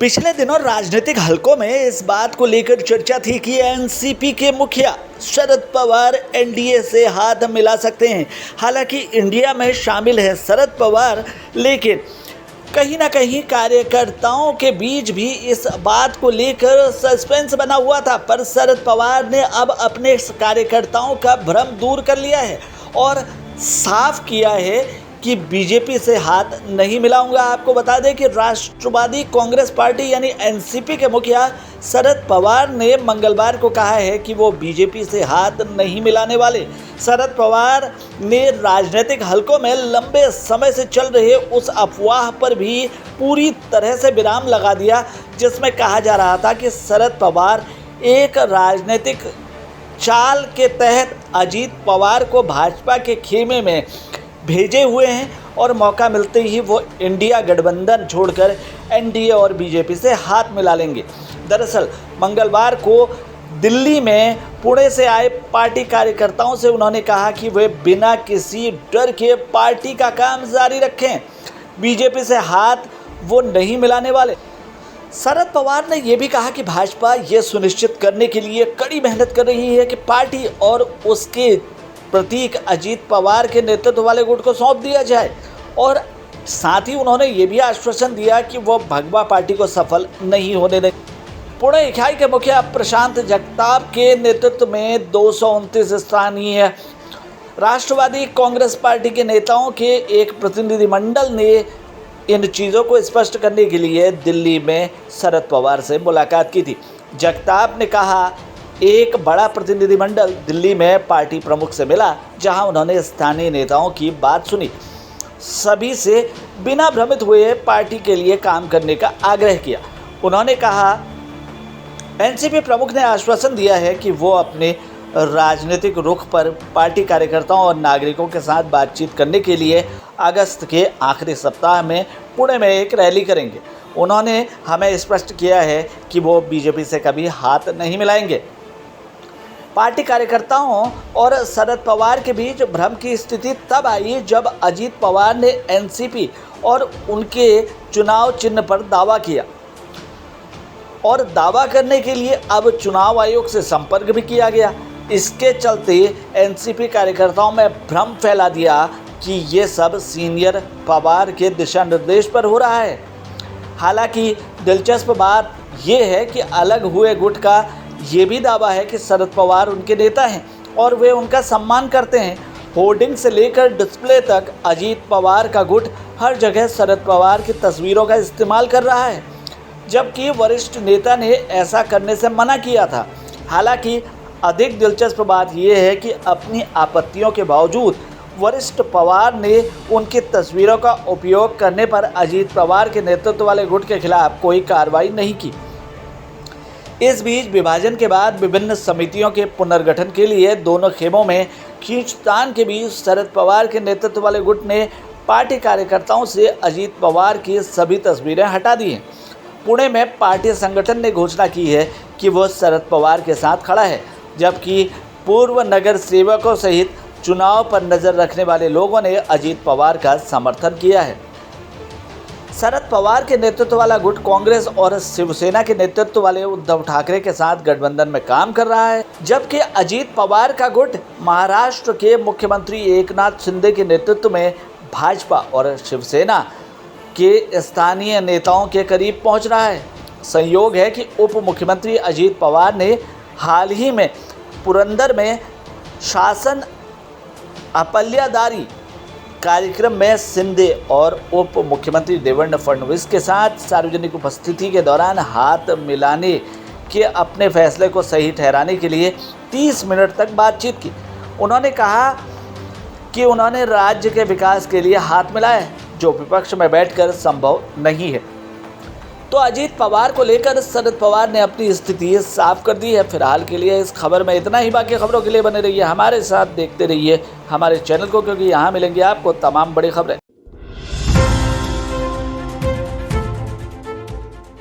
पिछले दिनों राजनीतिक हलकों में इस बात को लेकर चर्चा थी कि एनसीपी के मुखिया शरद पवार एनडीए से हाथ मिला सकते हैं। हालांकि इंडिया में शामिल है शरद पवार, लेकिन कहीं ना कहीं कार्यकर्ताओं के बीच भी इस बात को लेकर सस्पेंस बना हुआ था। पर शरद पवार ने अब अपने कार्यकर्ताओं का भ्रम दूर कर लिया है और साफ किया है कि बीजेपी से हाथ नहीं मिलाऊंगा। आपको बता दें कि राष्ट्रवादी कांग्रेस पार्टी यानी एनसीपी के मुखिया शरद पवार ने मंगलवार को कहा है कि वो बीजेपी से हाथ नहीं मिलाने वाले। शरद पवार ने राजनीतिक हलकों में लंबे समय से चल रहे उस अफवाह पर भी पूरी तरह से विराम लगा दिया, जिसमें कहा जा रहा था कि शरद पवार एक राजनीतिक चाल के तहत अजीत पवार को भाजपा के खेमे में भेजे हुए हैं और मौका मिलते ही वो इंडिया गठबंधन छोड़कर एनडीए और बीजेपी से हाथ मिला लेंगे। दरअसल मंगलवार को दिल्ली में पुणे से आए पार्टी कार्यकर्ताओं से उन्होंने कहा कि वे बिना किसी डर के पार्टी का काम जारी रखें, बीजेपी से हाथ वो नहीं मिलाने वाले। शरद पवार ने यह भी कहा कि भाजपा ये सुनिश्चित करने के लिए कड़ी मेहनत कर रही है कि पार्टी और उसके प्रतीक अजीत पवार के नेतृत्व वाले गुट को सौंप दिया जाए, और साथ ही उन्होंने ये भी आश्वासन दिया कि वो भगवा पार्टी को सफल नहीं होने देंगे। पुणे इकाई के मुखिया प्रशांत जगताप के नेतृत्व में 229 स्थानीय राष्ट्रवादी कांग्रेस पार्टी के नेताओं के एक प्रतिनिधिमंडल ने इन चीज़ों को स्पष्ट करने के लिए दिल्ली में शरद पवार से मुलाकात की थी। जगताप ने कहा, एक बड़ा प्रतिनिधिमंडल दिल्ली में पार्टी प्रमुख से मिला, जहां उन्होंने स्थानीय नेताओं की बात सुनी, सभी से बिना भ्रमित हुए पार्टी के लिए काम करने का आग्रह किया। उन्होंने कहा, एनसीपी प्रमुख ने आश्वासन दिया है कि वो अपने राजनीतिक रुख पर पार्टी कार्यकर्ताओं और नागरिकों के साथ बातचीत करने के लिए अगस्त के आखिरी सप्ताह में पुणे में एक रैली करेंगे। उन्होंने हमें स्पष्ट किया है कि वो बीजेपी से कभी हाथ नहीं मिलाएंगे। पार्टी कार्यकर्ताओं और शरद पवार के बीच भ्रम की स्थिति तब आई जब अजीत पवार ने एनसीपी और उनके चुनाव चिन्ह पर दावा किया, और दावा करने के लिए अब चुनाव आयोग से संपर्क भी किया गया। इसके चलते एनसीपी कार्यकर्ताओं में भ्रम फैला दिया कि ये सब सीनियर पवार के दिशा निर्देश पर हो रहा है। हालांकि दिलचस्प बात यह है कि अलग हुए गुट का ये भी दावा है कि शरद पवार उनके नेता हैं और वे उनका सम्मान करते हैं। होर्डिंग से लेकर डिस्प्ले तक अजीत पवार का गुट हर जगह शरद पवार की तस्वीरों का इस्तेमाल कर रहा है, जबकि वरिष्ठ नेता ने ऐसा करने से मना किया था। हालांकि अधिक दिलचस्प बात यह है कि अपनी आपत्तियों के बावजूद वरिष्ठ पवार ने उनकी तस्वीरों का उपयोग करने पर अजीत पवार के नेतृत्व वाले गुट के खिलाफ कोई कार्रवाई नहीं की। इस बीच विभाजन के बाद विभिन्न समितियों के पुनर्गठन के लिए दोनों खेमों में खींचतान के बीच शरद पवार के नेतृत्व वाले गुट ने पार्टी कार्यकर्ताओं से अजीत पवार की सभी तस्वीरें हटा दी हैं। पुणे में पार्टी संगठन ने घोषणा की है कि वो शरद पवार के साथ खड़ा है, जबकि पूर्व नगर सेवकों सहित चुनाव पर नज़र रखने वाले लोगों ने अजीत पवार का समर्थन किया है। शरद पवार के नेतृत्व वाला गुट कांग्रेस और शिवसेना के नेतृत्व वाले उद्धव ठाकरे के साथ गठबंधन में काम कर रहा है, जबकि अजीत पवार का गुट महाराष्ट्र के मुख्यमंत्री एकनाथ शिंदे के नेतृत्व में भाजपा और शिवसेना के स्थानीय नेताओं के करीब पहुंच रहा है। संयोग है कि उप मुख्यमंत्री अजीत पवार ने हाल ही में पुरंदर में शासन अपल्यादारी कार्यक्रम में शिंदे और उप मुख्यमंत्री देवेंद्र फडणवीस के साथ सार्वजनिक उपस्थिति के दौरान हाथ मिलाने के अपने फैसले को सही ठहराने के लिए 30 मिनट तक बातचीत की। उन्होंने कहा कि उन्होंने राज्य के विकास के लिए हाथ मिलाया है, जो विपक्ष में बैठकर संभव नहीं है। तो अजीत पवार को लेकर शरद पवार ने अपनी स्थिति साफ कर दी है। फिलहाल के लिए इस खबर में इतना ही। बाकी खबरों के लिए बने रहिए हमारे साथ, देखते रहिए हमारे चैनल को, क्योंकि यहाँ मिलेंगी आपको तमाम बड़ी खबरें।